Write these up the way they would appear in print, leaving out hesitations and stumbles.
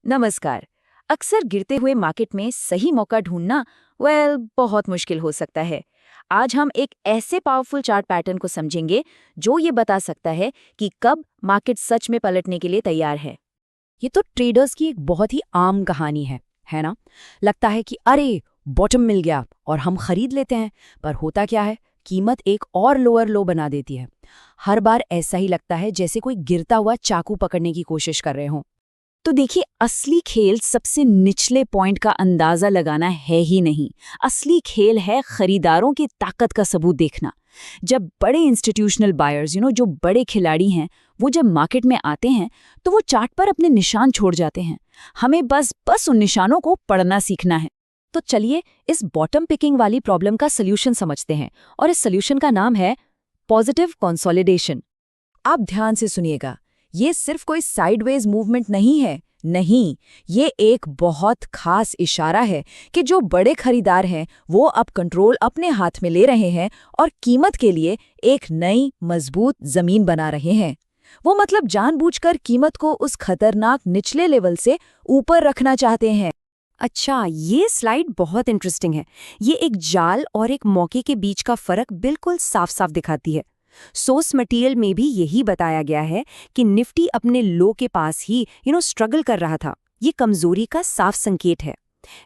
नमस्कार। अक्सर गिरते हुए मार्केट में सही मौका ढूंढना बहुत मुश्किल हो सकता है। आज हम एक ऐसे पावरफुल चार्ट पैटर्न को समझेंगे जो ये बता सकता है कि कब मार्केट सच में पलटने के लिए तैयार है। ये तो ट्रेडर्स की एक बहुत ही आम कहानी है ना? लगता है कि अरे बॉटम मिल गया और हम खरीद लेते हैं, पर होता क्या है, कीमत एक और लोअर लो बना देती है। हर बार ऐसा ही लगता है जैसे कोई गिरता हुआ चाकू पकड़ने की कोशिश कर रहे हों। तो देखिए, असली खेल सबसे निचले पॉइंट का अंदाजा लगाना है ही नहीं। असली खेल है खरीदारों की ताकत का सबूत देखना। जब बड़े इंस्टीट्यूशनल बायर्स जो बड़े खिलाड़ी हैं, वो जब मार्केट में आते हैं तो वो चार्ट पर अपने निशान छोड़ जाते हैं। हमें बस उन निशानों को पढ़ना सीखना है। तो चलिए इस बॉटम पिकिंग वाली प्रॉब्लम का सल्यूशन समझते हैं, और इस सल्यूशन का नाम है पॉजिटिव कंसोलिडेशन। आप ध्यान से सुनिएगा, ये सिर्फ कोई साइडवेज मूवमेंट नहीं है। नहीं, ये एक बहुत खास इशारा है कि जो बड़े खरीदार हैं वो अब कंट्रोल अपने हाथ में ले रहे हैं और कीमत के लिए एक नई मजबूत जमीन बना रहे हैं। वो मतलब जानबूझकर कीमत को उस खतरनाक निचले लेवल से ऊपर रखना चाहते हैं। अच्छा, ये स्लाइड बहुत इंटरेस्टिंग है। ये एक जाल और एक मौके के बीच का फर्क बिल्कुल साफ साफ दिखाती है। सोर्स मटेरियल में भी यही बताया गया है कि निफ्टी अपने लो के पास ही स्ट्रगल कर रहा था। ये कमजोरी का साफ संकेत है।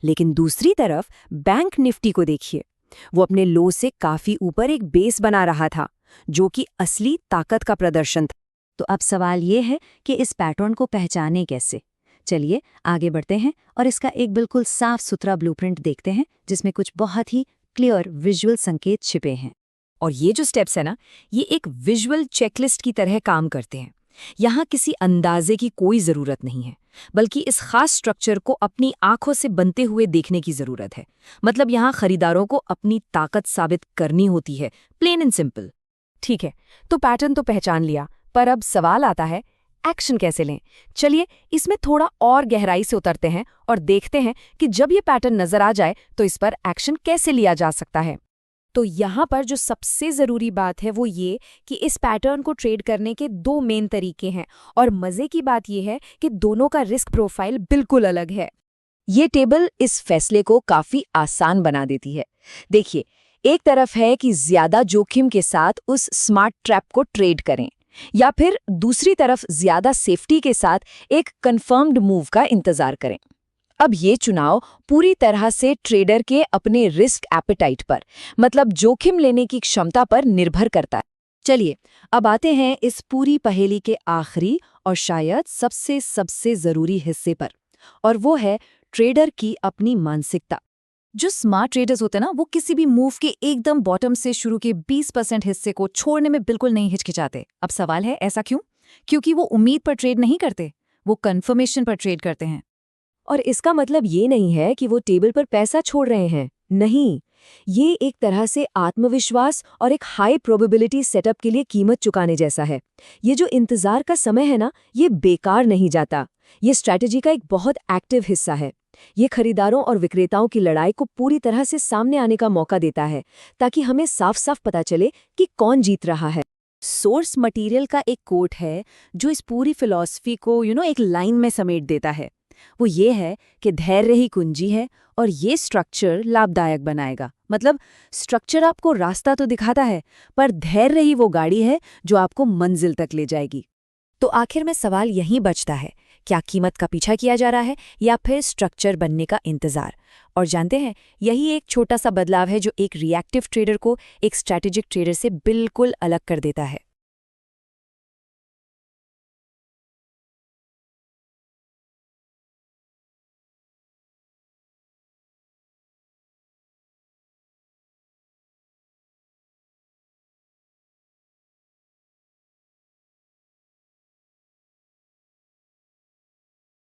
लेकिन दूसरी तरफ बैंक निफ्टी को देखिए, वो अपने लो से काफी ऊपर एक बेस बना रहा था, जो कि असली ताकत का प्रदर्शन था। तो अब सवाल ये है कि इस पैटर्न को पहचाने कैसे। चलिए आगे बढ़ते हैं और इसका एक बिल्कुल साफ सुथरा ब्लूप्रिंट देखते हैं, जिसमें कुछ बहुत ही क्लियर विजुअल संकेत छिपे हैं। और ये जो स्टेप्स है ना, ये एक विजुअल चेकलिस्ट की तरह काम करते हैं। यहाँ किसी अंदाजे की कोई ज़रूरत नहीं है, बल्कि इस खास स्ट्रक्चर को अपनी आंखों से बनते हुए देखने की ज़रूरत है। मतलब यहाँ खरीदारों को अपनी ताकत साबित करनी होती है, प्लेन एंड सिंपल। ठीक है, तो पैटर्न तो पहचान लिया, पर अब सवाल आता है, एक्शन कैसे लें? चलिए इसमें थोड़ा और गहराई से उतरते हैं और देखते हैं कि जब ये पैटर्न नजर आ जाए तो इस पर एक्शन कैसे लिया जा सकता है। तो यहाँ पर जो सबसे ज़रूरी बात है वो ये कि इस पैटर्न को ट्रेड करने के दो मेन तरीके हैं, और मज़े की बात ये है कि दोनों का रिस्क प्रोफाइल बिल्कुल अलग है। ये टेबल इस फैसले को काफी आसान बना देती है। देखिए, एक तरफ है कि ज्यादा जोखिम के साथ उस स्मार्ट ट्रैप को ट्रेड करें, या फिर दूसरी तरफ ज्यादा सेफ्टी के साथ एक कंफर्म्ड मूव का इंतजार करें। अब ये चुनाव पूरी तरह से ट्रेडर के अपने रिस्क एपेटाइट पर, मतलब जोखिम लेने की क्षमता पर निर्भर करता है। चलिए अब आते हैं इस पूरी पहेली के आखिरी और शायद सबसे जरूरी हिस्से पर, और वो है ट्रेडर की अपनी मानसिकता। जो स्मार्ट ट्रेडर्स होते हैं ना, वो किसी भी मूव के एकदम बॉटम से शुरू के 20% हिस्से को छोड़ने में बिल्कुल नहीं हिचकिचाते। अब सवाल है, ऐसा क्यों? क्योंकि वो उम्मीद पर ट्रेड नहीं करते, वो कंफर्मेशन पर ट्रेड करते हैं। और इसका मतलब ये नहीं है कि वो टेबल पर पैसा छोड़ रहे हैं, नहीं। ये एक तरह से आत्मविश्वास और एक हाई प्रोबेबिलिटी सेटअप के लिए कीमत चुकाने जैसा है। ये जो इंतजार का समय है ना, ये बेकार नहीं जाता। ये स्ट्रैटेजी का एक बहुत एक्टिव हिस्सा है। ये खरीदारों और विक्रेताओं की लड़ाई को पूरी तरह से सामने आने का मौका देता है, ताकि हमें साफ साफ पता चले कि कौन जीत रहा है। सोर्स मटेरियल का एक कोट है जो इस पूरी फिलॉसफी को एक लाइन में समेट देता है। वो ये है कि धैर्य ही कुंजी है और ये स्ट्रक्चर लाभदायक बनाएगा। मतलब स्ट्रक्चर आपको रास्ता तो दिखाता है, पर धैर्य ही वो गाड़ी है जो आपको मंजिल तक ले जाएगी। तो आखिर में सवाल यहीं बचता है, क्या कीमत का पीछा किया जा रहा है या फिर स्ट्रक्चर बनने का इंतजार? और जानते हैं, यही एक छोटा सा बदलाव है जो एक रिएक्टिव ट्रेडर को एक स्ट्रैटेजिक ट्रेडर से बिल्कुल अलग कर देता है।